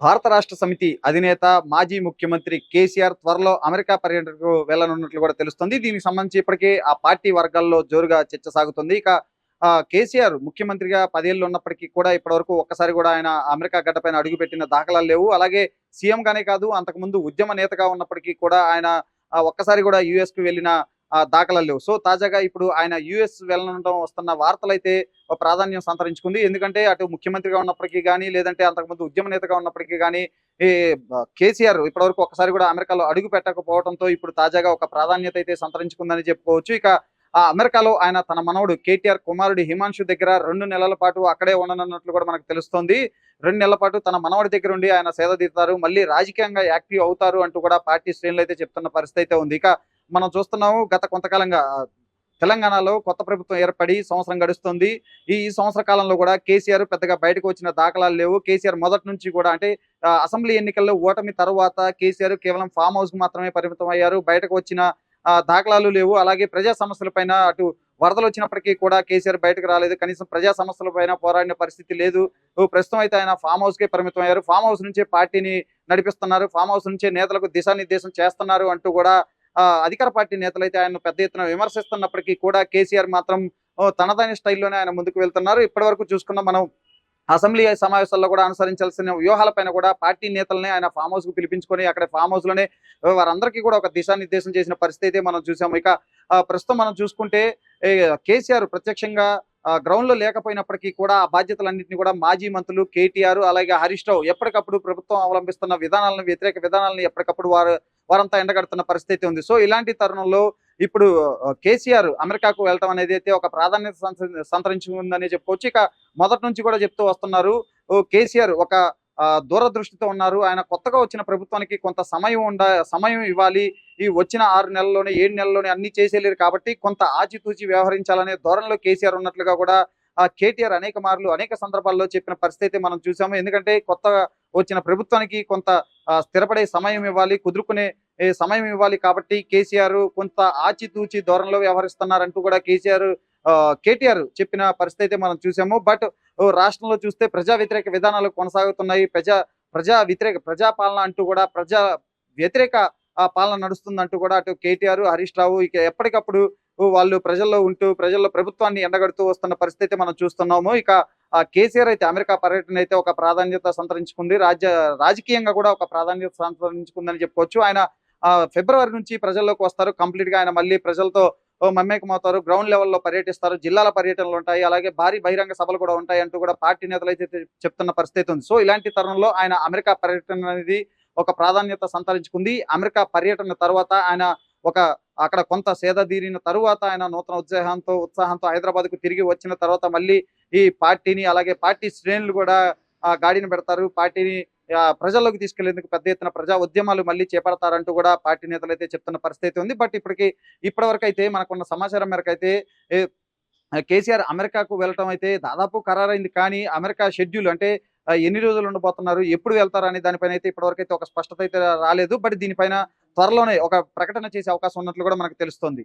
భారత రాష్ట్ర సమితి అధినేత మాజీ ముఖ్యమంత్రి కేసీఆర్ త్వరలో అమెరికా పర్యటనకు వెళ్లనున్నట్లు కూడా తెలుస్తుంది. దీనికి సంబంధించి ఇప్పటికే ఆ పార్టీ వర్గాల్లో జోరుగా చర్చ సాగుతుంది. ఇక కేసీఆర్ ముఖ్యమంత్రిగా 10 ఏళ్ళు ఉన్నప్పటికీ కూడా ఇప్పటివరకు ఒక్కసారి కూడా ఆయన అమెరికా గడ్డపైన అడుగుపెట్టిన దాఖలాలు లేవు. అలాగే సీఎం గానే కాదు, అంతకుముందు ఉద్యమ నేతగా ఉన్నప్పటికీ కూడా ఆయన ఒక్కసారి కూడా యూఎస్‌కి వెళ్ళిన దాఖలాలు లేవు. సో తాజాగా ఇప్పుడు ఆయన యూఎస్ వెళ్ళనుండడం వస్తున్న వార్తలైతే ప్రాధాన్యం సంతరించుకుంది. ఎందుకంటే అటు ముఖ్యమంత్రిగా ఉన్నప్పటికీ గానీ, లేదంటే అంతకుముందు ఉద్యమ నేతగా ఉన్నప్పటికీ గానీ, ఈ కేసీఆర్ ఇప్పటివరకు ఒక్కసారి కూడా అమెరికాలో అడుగు పెట్టకపోవడంతో ఇప్పుడు తాజాగా ఒక ప్రాధాన్యత అయితే సంతరించుకుందని చెప్పుకోవచ్చు. ఇక అమెరికాలో ఆయన తన మనవడు కేటీఆర్ కుమారుడు హిమాంశు దగ్గర 2 నెలల పాటు అక్కడే ఉండనున్నట్లు కూడా మనకు తెలుస్తోంది. 2 నెలల పాటు తన మనవడి దగ్గర ఉండి ఆయన సేద తీరుతారు. మళ్ళీ రాజకీయంగా యాక్టివ్ అవుతారు అంటూ కూడా పార్టీ శ్రేణులైతే చెప్తున్న పరిస్థితి అయితే ఉంది. ఇక మనం చూస్తున్నాము గత కొంతకాలంగా తెలంగాణలో కొత్త ప్రభుత్వం ఏర్పడి సంవత్సరం గడుస్తుంది. ఈ సంవత్సర కాలంలో కూడా కేసీఆర్ పెద్దగా బయటకు వచ్చిన దాఖలాలు లేవు. కేసీఆర్ మొదటి నుంచి కూడా అంటే అసెంబ్లీ ఎన్నికల్లో ఓటమి తర్వాత కేసీఆర్ కేవలం ఫామ్ హౌస్‌కి మాత్రమే పరిమితం అయ్యారు. బయటకు వచ్చిన దాఖలాలు లేవు. అలాగే ప్రజా సమస్యలపైన అటు వరదలొచ్చినప్పటికీ కూడా కేసీఆర్ బయటకు రాలేదు. కనీసం ప్రజా సమస్యలపైన పోరాడిన పరిస్థితి లేదు. ప్రస్తుతం అయితే ఆయన ఫామ్ హౌస్‌కే పరిమితం అయ్యారు. ఫామ్ హౌస్ నుంచే పార్టీని నడిపిస్తున్నారు. ఫామ్ హౌస్ నుంచే నేతలకు దిశానిర్దేశం చేస్తున్నారు అంటూ కూడా అధికార పార్టీ నేతలైతే ఆయన్ను పెద్ద ఎత్తున విమర్శిస్తున్నప్పటికీ కూడా కేసీఆర్ మాత్రం తనదైన స్టైల్‌లోనే ఆయన ముందుకు వెళ్తున్నారు. ఇప్పటివరకు చూసుకున్న మనం అసెంబ్లీ సమావేశాల్లో కూడా అనుసరించాల్సిన వ్యూహాలపైన కూడా పార్టీ నేతల్ని ఆయన ఫామ్ హౌస్‌కు పిలిపించుకొని అక్కడ ఫామ్ హౌస్‌లోనే వారందరికీ కూడా ఒక దిశానిర్దేశం చేసిన పరిస్థితి అయితే మనం చూసాము. ఇక ప్రస్తుతం మనం చూసుకుంటే ఈ కేసీఆర్ ప్రత్యక్షంగా గ్రౌండ్‌లో లేకపోయినప్పటికీ కూడా ఆ బాధ్యతలన్నింటినీ కూడా మాజీ మంత్రులు కేటీఆర్ అలాగే హరీష్ రావు ఎప్పటికప్పుడు ప్రభుత్వం అవలంబిస్తున్న విధానాలను, వ్యతిరేక విధానాలను ఎప్పటికప్పుడు వారంతా ఎండగడుతున్న పరిస్థితి అయితే ఉంది. సో ఇలాంటి తరుణంలో ఇప్పుడు కేసీఆర్ అమెరికాకు వెళ్ళటం అనేది అయితే ఒక ప్రాధాన్యత సంతరించుకుందని చెప్పుకోవచ్చు. ఇక మొదటి నుంచి కూడా చెప్తూ వస్తున్నారు. కేసీఆర్ ఒక దూరదృష్టితో ఉన్నారు. ఆయన కొత్తగా వచ్చిన ప్రభుత్వానికి కొంత సమయం ఇవ్వాలి. ఈ వచ్చిన 6 నెలల్లోనే, 7 నెలల్లోనే అన్ని చేసేయలేరు కాబట్టి కొంత ఆచితూచి వ్యవహరించాలనే ధోరణిలో కేసీఆర్ ఉన్నట్లుగా కూడా కేటీఆర్ అనేక మార్లు, అనేక సందర్భాల్లో చెప్పిన పరిస్థితి అయితే మనం చూసాము. ఎందుకంటే కొత్తగా వచ్చిన ప్రభుత్వానికి కొంత స్థిరపడే సమయం ఇవ్వాలి, కుదురుకునే సమయం ఇవ్వాలి కాబట్టి కేసీఆర్ కొంత ఆచితూచి ధోరణిలో వ్యవహరిస్తున్నారంటూ కూడా కేటీఆర్ చెప్పిన పరిస్థితి అయితే మనం చూసాము. బట్ రాష్ట్రంలో చూస్తే ప్రజా వ్యతిరేక విధానాలు కొనసాగుతున్నాయి. ప్రజాపాలన అంటూ కూడా ప్రజా వ్యతిరేక పాలన నడుస్తుందంటూ కూడా అటు కేటీఆర్, హరీష్ రావు ఇక ఎప్పటికప్పుడు వాళ్ళు ప్రజల్లో ఉంటూ ప్రజల్లో ప్రభుత్వాన్ని ఎండగడుతూ వస్తున్న పరిస్థితి మనం చూస్తున్నాము. ఇక కేసీఆర్ అయితే అమెరికా పర్యటన అయితే ఒక ప్రాధాన్యత సంతరించుకుంది. రాజకీయంగా కూడా ఒక ప్రాధాన్యత సంతరించుకుందని చెప్పుకోవచ్చు. ఆయన ఫిబ్రవరి నుంచి ప్రజల్లోకి వస్తారు. కంప్లీట్ గా ఆయన మళ్ళీ ప్రజలతో మమేకమవుతారు. గ్రౌండ్ లెవెల్లో పర్యటిస్తారు. జిల్లాల పర్యటనలు ఉంటాయి. అలాగే భారీ బహిరంగ సభలు కూడా ఉంటాయి అంటూ కూడా పార్టీ నేతలు అయితే చెప్తున్న పరిస్థితి ఉంది. సో ఇలాంటి తరుణంలో ఆయన అమెరికా పర్యటన అనేది ఒక ప్రాధాన్యత సంతరించుకుంది. అమెరికా పర్యటన తర్వాత ఆయన అక్కడ కొంత సేదదీరిన తరువాత ఆయన నూతన ఉత్సాహంతో హైదరాబాద్కు తిరిగి వచ్చిన తర్వాత మళ్ళీ ఈ పార్టీని అలాగే పార్టీ శ్రేణులు కూడా గాడిన పెడతారు. పార్టీని ప్రజల్లోకి తీసుకెళ్లేందుకు పెద్ద ఎత్తున ప్రజా ఉద్యమాలు మళ్ళీ చేపడతారంటూ కూడా పార్టీ నేతలు అయితే చెప్తున్న పరిస్థితి ఉంది. బట్ ఇప్పటివరకు అయితే మనకున్న సమాచారం మేరకు అయితే కేసీఆర్ అమెరికాకు వెళ్ళటం అయితే దాదాపు ఖరారైంది. కానీ అమెరికా షెడ్యూల్ అంటే ఎన్ని రోజులు ఉండబోతున్నారు, ఎప్పుడు వెళ్తారు అనే దానిపైన అయితే ఇప్పటివరకు అయితే ఒక స్పష్టత అయితే రాలేదు. బట్ దీనిపైన త్వరలోనే ఒక ప్రకటన చేసే అవకాశం ఉన్నట్లు కూడా మనకు తెలుస్తోంది.